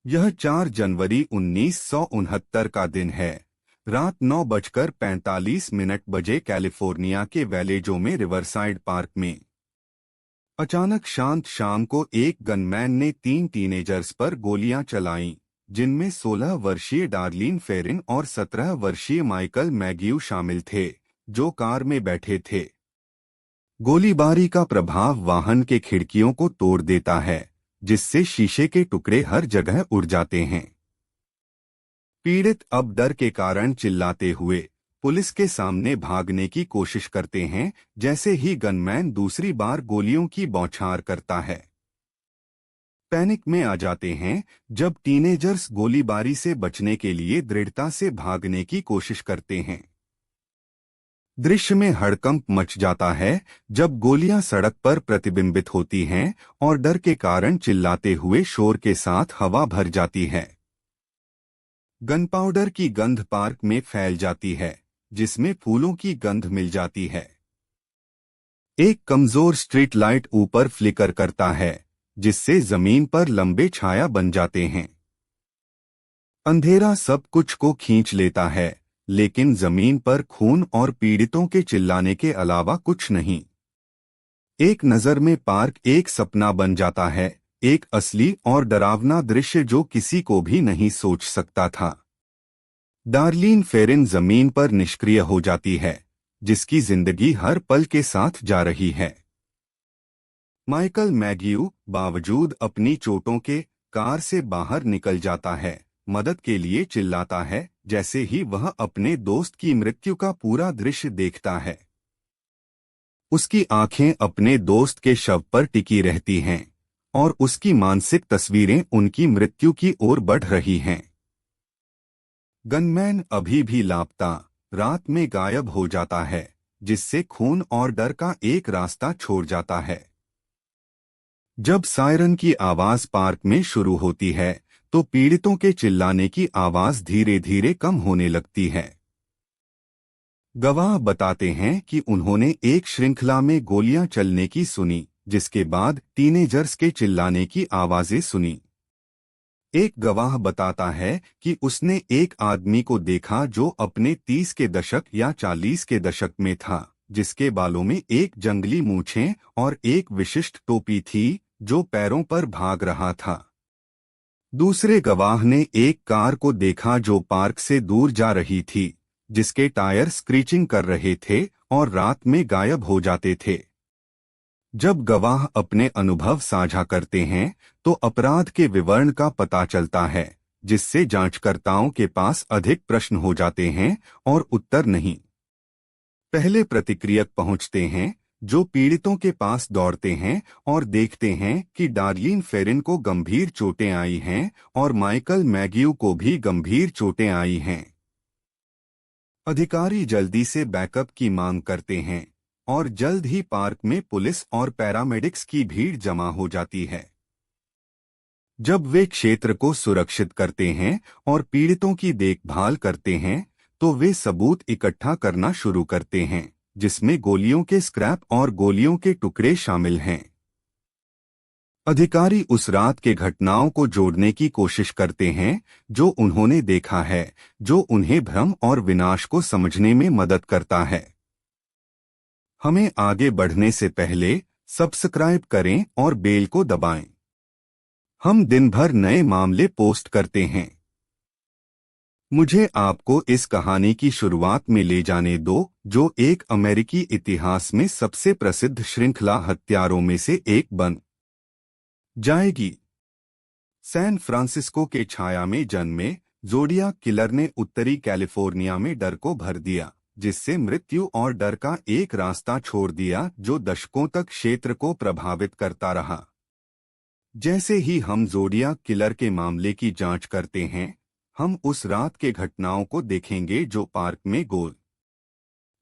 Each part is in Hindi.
यह 4 जनवरी 1969 का दिन है। रात 9:45 बजे कैलिफोर्निया के वैलेजो में रिवरसाइड पार्क में अचानक शांत शाम को एक गनमैन ने 3 टीनेजर्स पर गोलियां चलाईं, जिनमें 16 वर्षीय डार्लिन फेरिन और 17 वर्षीय माइकल मैग्यू शामिल थे, जो कार में बैठे थे। गोलीबारी का प्रभाव वाहन के खिड़कियों को तोड़ देता है, जिससे शीशे के टुकड़े हर जगह उड़ जाते हैं। पीड़ित अब डर के कारण चिल्लाते हुए पुलिस के सामने भागने की कोशिश करते हैं, जैसे ही गनमैन दूसरी बार गोलियों की बौछार करता है। पैनिक में आ जाते हैं जब टीनेजर्स गोलीबारी से बचने के लिए दृढ़ता से भागने की कोशिश करते हैं। दृश्य में हड़कंप मच जाता है जब गोलियां सड़क पर प्रतिबिंबित होती हैं और डर के कारण चिल्लाते हुए शोर के साथ हवा भर जाती है। गनपाउडर की गंध पार्क में फैल जाती है, जिसमें फूलों की गंध मिल जाती है। एक कमजोर स्ट्रीट लाइट ऊपर फ्लिकर करता है, जिससे जमीन पर लंबे छाया बन जाते हैं। अंधेरा सब कुछ को खींच लेता है, लेकिन जमीन पर खून और पीड़ितों के चिल्लाने के अलावा कुछ नहीं। एक नजर में पार्क एक सपना बन जाता है, एक असली और डरावना दृश्य जो किसी को भी नहीं सोच सकता था। डार्लिन फेरिन जमीन पर निष्क्रिय हो जाती है, जिसकी जिंदगी हर पल के साथ जा रही है। माइकल मैग्यू बावजूद अपनी चोटों के कार से बाहर निकल जाता है, मदद के लिए चिल्लाता है, जैसे ही वह अपने दोस्त की मृत्यु का पूरा दृश्य देखता है। उसकी आंखें अपने दोस्त के शव पर टिकी रहती हैं और उसकी मानसिक तस्वीरें उनकी मृत्यु की ओर बढ़ रही हैं। गनमैन अभी भी लापता रात में गायब हो जाता है, जिससे खून और डर का एक रास्ता छोड़ जाता है। जब सायरन की आवाज पार्क में शुरू होती है तो पीड़ितों के चिल्लाने की आवाज धीरे धीरे कम होने लगती है। गवाह बताते हैं कि उन्होंने एक श्रृंखला में गोलियां चलने की सुनी, जिसके बाद टीनेजर्स के चिल्लाने की आवाजें सुनी। एक गवाह बताता है कि उसने एक आदमी को देखा जो अपने 30 के दशक या 40 के दशक में था, जिसके बालों में एक जंगली मूंछें और एक विशिष्ट टोपी थी, जो पैरों पर भाग रहा था। दूसरे गवाह ने एक कार को देखा जो पार्क से दूर जा रही थी, जिसके टायर स्क्रीचिंग कर रहे थे और रात में गायब हो जाते थे। जब गवाह अपने अनुभव साझा करते हैं तो अपराध के विवरण का पता चलता है, जिससे जांचकर्ताओं के पास अधिक प्रश्न हो जाते हैं और उत्तर नहीं। पहले प्रतिक्रियक पहुंचते हैं, जो पीड़ितों के पास दौड़ते हैं और देखते हैं कि डार्लिन फेरिन को गंभीर चोटें आई हैं और माइकल मैग्यू को भी गंभीर चोटें आई हैं। अधिकारी जल्दी से बैकअप की मांग करते हैं और जल्द ही पार्क में पुलिस और पैरामेडिक्स की भीड़ जमा हो जाती है। जब वे क्षेत्र को सुरक्षित करते हैं और पीड़ितों की देखभाल करते हैं तो वे सबूत इकट्ठा करना शुरू करते हैं, जिसमें गोलियों के स्क्रैप और गोलियों के टुकड़े शामिल हैं। अधिकारी उस रात के घटनाओं को जोड़ने की कोशिश करते हैं जो उन्होंने देखा है, जो उन्हें भ्रम और विनाश को समझने में मदद करता है। हमें आगे बढ़ने से पहले सब्सक्राइब करें और बेल को दबाएं। हम दिन भर नए मामले पोस्ट करते हैं। मुझे आपको इस कहानी की शुरुआत में ले जाने दो, जो एक अमेरिकी इतिहास में सबसे प्रसिद्ध श्रृंखला हत्यारों में से एक बन जाएगी। सैन फ्रांसिस्को के छाया में जन्मे ज़ोडियाक किलर ने उत्तरी कैलिफोर्निया में डर को भर दिया, जिससे मृत्यु और डर का एक रास्ता छोड़ दिया जो दशकों तक क्षेत्र को प्रभावित करता रहा। जैसे ही हम ज़ोडियाक किलर के मामले की जांच करते हैं, हम उस रात के घटनाओं को देखेंगे जो पार्क में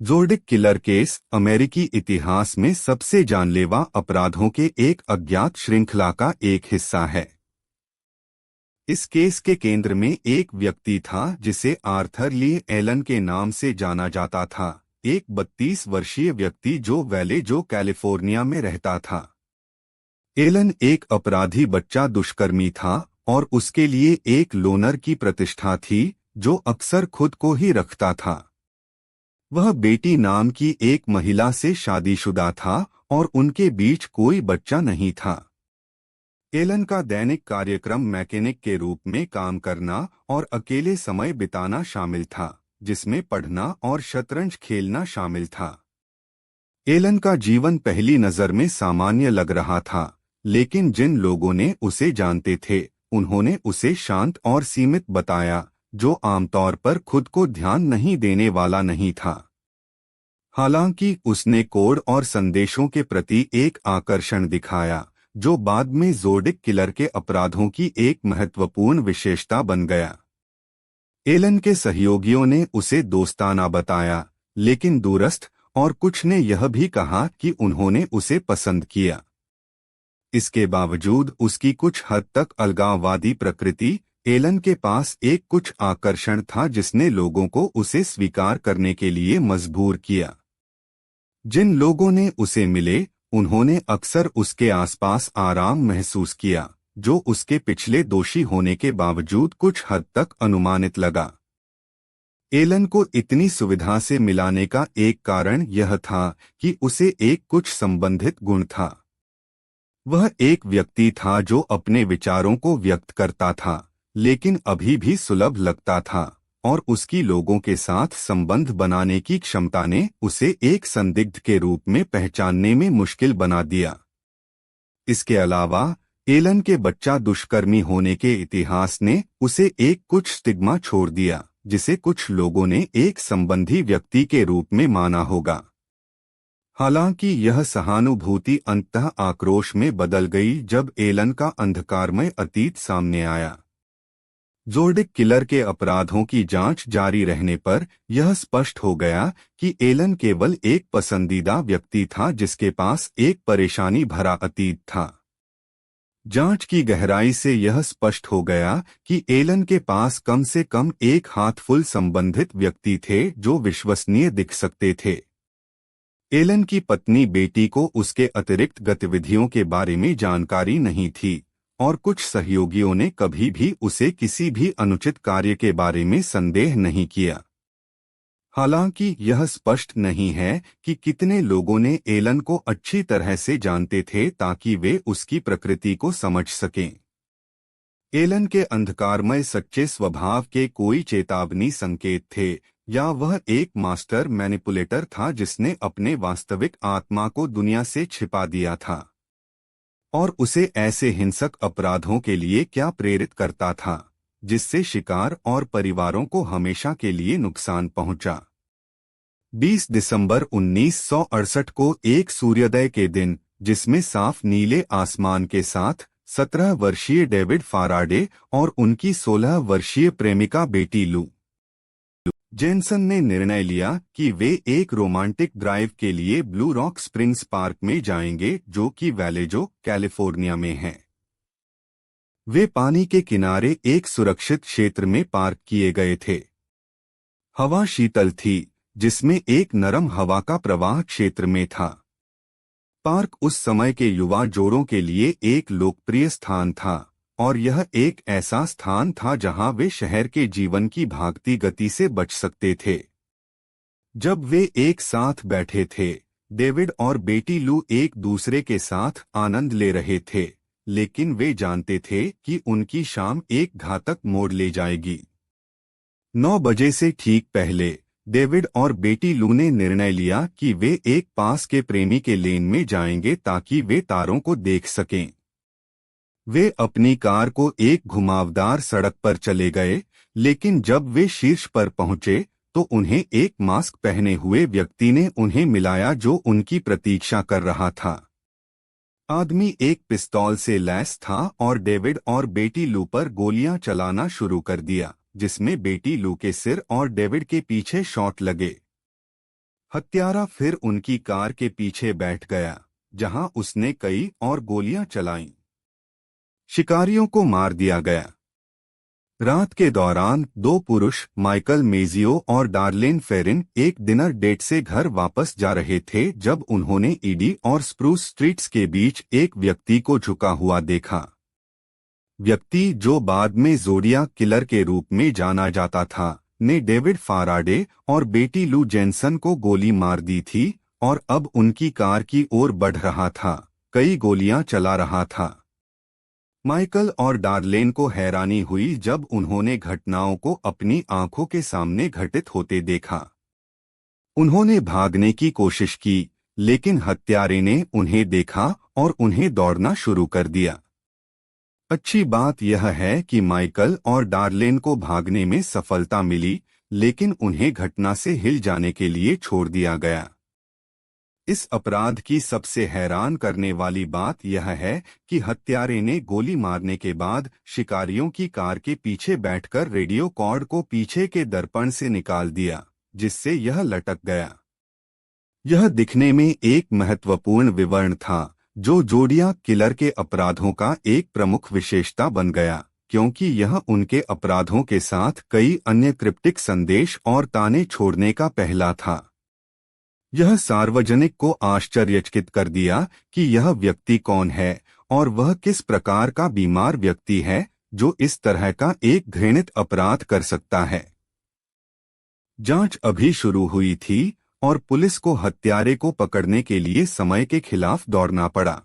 ज़ोडियाक किलर केस अमेरिकी इतिहास में सबसे जानलेवा अपराधों के एक अज्ञात श्रृंखला का एक हिस्सा है। इस केस के केंद्र में एक व्यक्ति था जिसे आर्थर ली एलन के नाम से जाना जाता था, एक 32 वर्षीय व्यक्ति जो वैलेजो कैलिफोर्निया में रहता था। एलन एक अपराधी बच्चा दुष्कर्मी था और उसके लिए एक लोनर की प्रतिष्ठा थी जो अक्सर खुद को ही रखता था। वह बेटी नाम की एक महिला से शादीशुदा था और उनके बीच कोई बच्चा नहीं था। एलन का दैनिक कार्यक्रम मैकेनिक के रूप में काम करना और अकेले समय बिताना शामिल था, जिसमें पढ़ना और शतरंज खेलना शामिल था। एलन का जीवन पहली नजर में सामान्य लग रहा था, लेकिन जिन लोगों ने उसे जानते थे उन्होंने उसे शांत और सीमित बताया, जो आमतौर पर खुद को ध्यान नहीं देने वाला नहीं था। हालांकि उसने कोड और संदेशों के प्रति एक आकर्षण दिखाया, जो बाद में ज़ोडिक किलर के अपराधों की एक महत्वपूर्ण विशेषता बन गया। एलन के सहयोगियों ने उसे दोस्ताना बताया, लेकिन दूरस्थ, और कुछ ने यह भी कहा कि उन्होंने उसे पसंद किया। इसके बावजूद उसकी कुछ हद तक अलगाववादी प्रकृति, एलन के पास एक कुछ आकर्षण था जिसने लोगों को उसे स्वीकार करने के लिए मजबूर किया। जिन लोगों ने उसे मिले, उन्होंने अक्सर उसके आसपास आराम महसूस किया, जो उसके पिछले दोषी होने के बावजूद कुछ हद तक अनुमानित लगा। एलन को इतनी सुविधा से मिलाने का एक कारण यह था कि उसे एक कुछ संबंधित गुण था। वह एक व्यक्ति था जो अपने विचारों को व्यक्त करता था, लेकिन अभी भी सुलभ लगता था, और उसकी लोगों के साथ संबंध बनाने की क्षमता ने उसे एक संदिग्ध के रूप में पहचानने में मुश्किल बना दिया। इसके अलावा एलन के बच्चा दुष्कर्मी होने के इतिहास ने उसे एक कुछ स्टिग्मा छोड़ दिया, जिसे कुछ लोगों ने एक संबंधी व्यक्ति के रूप में माना होगा। हालांकि यह सहानुभूति अंततः आक्रोश में बदल गई जब एलन का अंधकारमय अतीत सामने आया। ज़ोडिक किलर के अपराधों की जांच जारी रहने पर यह स्पष्ट हो गया कि एलन केवल एक पसंदीदा व्यक्ति था जिसके पास एक परेशानी भरा अतीत था। जांच की गहराई से यह स्पष्ट हो गया कि एलन के पास कम से कम एक हाथफुल संबंधित व्यक्ति थे जो विश्वसनीय दिख सकते थे। एलन की पत्नी बेटी को उसके अतिरिक्त गतिविधियों के बारे में जानकारी नहीं थी, और कुछ सहयोगियों ने कभी भी उसे किसी भी अनुचित कार्य के बारे में संदेह नहीं किया। हालांकि यह स्पष्ट नहीं है कि कितने लोगों ने एलन को अच्छी तरह से जानते थे ताकि वे उसकी प्रकृति को समझ सकें। एलन के अंधकारमय सच्चे स्वभाव के कोई चेतावनी संकेत थे, या वह एक मास्टर मैनिपुलेटर था जिसने अपने वास्तविक आत्मा को दुनिया से छिपा दिया था, और उसे ऐसे हिंसक अपराधों के लिए क्या प्रेरित करता था जिससे शिकार और परिवारों को हमेशा के लिए नुकसान पहुंचा। 20 दिसंबर 1968 को एक सूर्योदय के दिन, जिसमें साफ नीले आसमान के साथ 17 वर्षीय डेविड फाराडे और उनकी 16 वर्षीय प्रेमिका बेटी लू जेनसन ने निर्णय लिया कि वे एक रोमांटिक ड्राइव के लिए ब्लू रॉक स्प्रिंग्स पार्क में जाएंगे, जो कि वैलेजो, कैलिफोर्निया में है। वे पानी के किनारे एक सुरक्षित क्षेत्र में पार्क किए गए थे। हवा शीतल थी, जिसमें एक नरम हवा का प्रवाह क्षेत्र में था। पार्क उस समय के युवा जोड़ों के लिए एक लोकप्रिय स्थान था, और यह एक ऐसा स्थान था जहां वे शहर के जीवन की भागती गति से बच सकते थे। जब वे एक साथ बैठे थे, डेविड और बेटी लू एक दूसरे के साथ आनंद ले रहे थे, लेकिन वे जानते थे कि उनकी शाम एक घातक मोड़ ले जाएगी। 9 बजे से ठीक पहले डेविड और बेटी लू ने निर्णय लिया कि वे एक पास के प्रेमी के लेन में जाएंगे ताकि वे तारों को देख सकें। वे अपनी कार को एक घुमावदार सड़क पर चले गए, लेकिन जब वे शीर्ष पर पहुंचे तो उन्हें एक मास्क पहने हुए व्यक्ति ने उन्हें मिलाया जो उनकी प्रतीक्षा कर रहा था। आदमी एक पिस्तौल से लैस था और डेविड और बेटी लू पर गोलियां चलाना शुरू कर दिया, जिसमें बेटी लू के सिर और डेविड के पीछे शॉट लगे। हत्यारा फिर उनकी कार के पीछे बैठ गया, जहां उसने कई और गोलियां चलाईं। शिकारियों को मार दिया गया। रात के दौरान 2 पुरुष, माइकल मेजियो और डार्लेन फेरिन, एक डिनर डेट से घर वापस जा रहे थे जब उन्होंने ईडी और स्प्रूस स्ट्रीट्स के बीच एक व्यक्ति को झुका हुआ देखा। व्यक्ति जो बाद में ज़ोडियाक किलर के रूप में जाना जाता था, ने डेविड फाराडे और बेटी लू जेनसन को गोली मार दी थी और अब उनकी कार की ओर बढ़ रहा था, कई गोलियां चला रहा था। माइकल और डार्लेन को हैरानी हुई जब उन्होंने घटनाओं को अपनी आंखों के सामने घटित होते देखा। उन्होंने भागने की कोशिश की, लेकिन हत्यारे ने उन्हें देखा और उन्हें दौड़ना शुरू कर दिया। अच्छी बात यह है कि माइकल और डार्लेन को भागने में सफलता मिली, लेकिन उन्हें घटना से हिल जाने के लिए छोड़ दिया गया। इस अपराध की सबसे हैरान करने वाली बात यह है कि हत्यारे ने गोली मारने के बाद शिकारियों की कार के पीछे बैठकर रेडियो कॉर्ड को पीछे के दर्पण से निकाल दिया, जिससे यह लटक गया। यह दिखने में एक महत्वपूर्ण विवरण था, जो ज़ोडियाक किलर के अपराधों का एक प्रमुख विशेषता बन गया, क्योंकि यह उनके अपराधों के साथ कई अन्य क्रिप्टिक संदेश और ताने छोड़ने का पहला था। यह सार्वजनिक को आश्चर्यचकित कर दिया कि यह व्यक्ति कौन है और वह किस प्रकार का बीमार व्यक्ति है जो इस तरह का एक घृणित अपराध कर सकता है। जांच अभी शुरू हुई थी और पुलिस को हत्यारे को पकड़ने के लिए समय के खिलाफ दौड़ना पड़ा।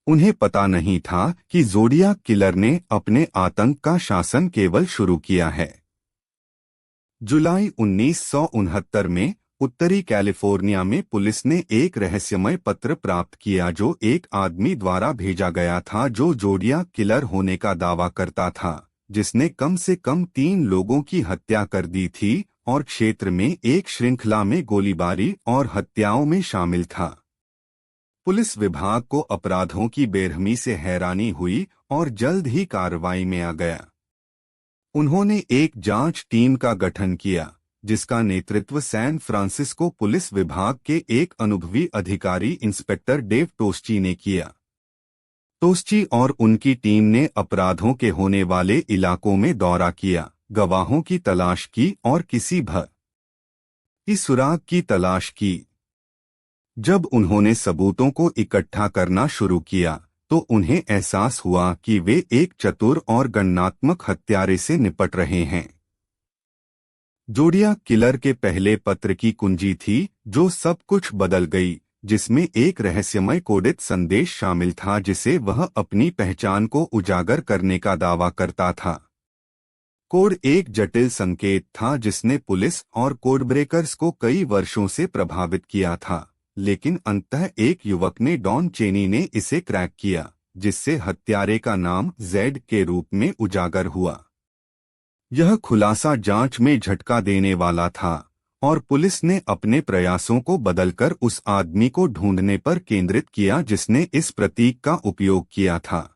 उन्हें पता नहीं था कि ज़ोडियाक किलर ने अपने आतंक का शासन केवल शुरू किया है। जुलाई 1969 में उत्तरी कैलिफोर्निया में पुलिस ने एक रहस्यमय पत्र प्राप्त किया जो एक आदमी द्वारा भेजा गया था जो ज़ोडियाक किलर होने का दावा करता था, जिसने कम से कम 3 लोगों की हत्या कर दी थी और क्षेत्र में एक श्रृंखला में गोलीबारी और हत्याओं में शामिल था। पुलिस विभाग को अपराधों की बेरहमी से हैरानी हुई और जल्द ही कार्रवाई में आ गया। उन्होंने एक जांच टीम का गठन किया, जिसका नेतृत्व सैन फ्रांसिस्को पुलिस विभाग के एक अनुभवी अधिकारी इंस्पेक्टर डेव टोस्ची ने किया। टोस्ची और उनकी टीम ने अपराधों के होने वाले इलाकों में दौरा किया, गवाहों की तलाश की और किसी भी सुराग की तलाश की। जब उन्होंने सबूतों को इकट्ठा करना शुरू किया, तो उन्हें एहसास हुआ कि वे एक चतुर और गणनात्मक हत्यारे से निपट रहे हैं। ज़ोडियाक किलर के पहले पत्र की कुंजी थी जो सब कुछ बदल गई, जिसमें एक रहस्यमय कोडित संदेश शामिल था जिसे वह अपनी पहचान को उजागर करने का दावा करता था। कोड एक जटिल संकेत था जिसने पुलिस और कोडब्रेकर्स को कई वर्षों से प्रभावित किया था, लेकिन अंततः एक युवक ने डॉन चेनी ने इसे क्रैक किया, जिससे हत्यारे का नाम जेड के रूप में उजागर हुआ। यह खुलासा जांच में झटका देने वाला था और पुलिस ने अपने प्रयासों को बदलकर उस आदमी को ढूंढने पर केंद्रित किया जिसने इस प्रतीक का उपयोग किया था।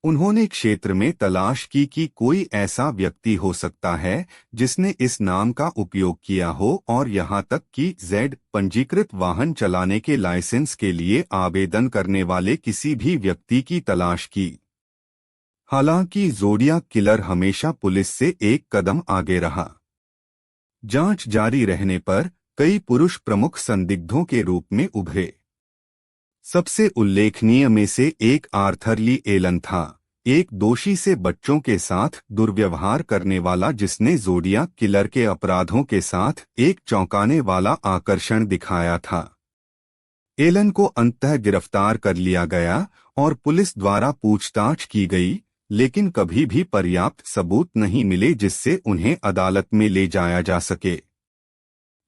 उन्होंने क्षेत्र में तलाश की कि कोई ऐसा व्यक्ति हो सकता है जिसने इस नाम का उपयोग किया हो और यहां तक कि जेड पंजीकृत वाहन चलाने के लाइसेंस के लिए आवेदन करने वाले किसी भी व्यक्ति की तलाश की। हालांकि ज़ोडियाक किलर हमेशा पुलिस से एक कदम आगे रहा। जांच जारी रहने पर कई पुरुष प्रमुख संदिग्धों के रूप में उभरे। सबसे उल्लेखनीय में से एक आर्थर ली एलन था, एक दोषी से बच्चों के साथ दुर्व्यवहार करने वाला जिसने ज़ोडियाक किलर के अपराधों के साथ एक चौंकाने वाला आकर्षण दिखाया था। एलन को अंततः गिरफ्तार कर लिया गया और पुलिस द्वारा पूछताछ की गई, लेकिन कभी भी पर्याप्त सबूत नहीं मिले जिससे उन्हें अदालत में ले जाया जा सके।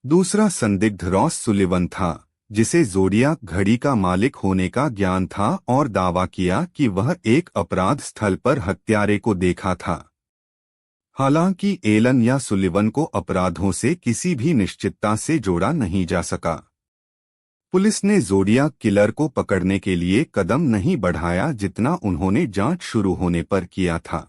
दूसरा संदिग्ध रॉस सुलिवन था, जिसे ज़ोडियाक घड़ी का मालिक होने का ज्ञान था और दावा किया कि वह एक अपराध स्थल पर हत्यारे को देखा था। हालांकि एलन या सुलिवन को अपराधों से किसी भी निश्चितता से जोड़ा नहीं जा सका। पुलिस ने ज़ोडियाक किलर को पकड़ने के लिए कदम नहीं बढ़ाया जितना उन्होंने जांच शुरू होने पर किया था।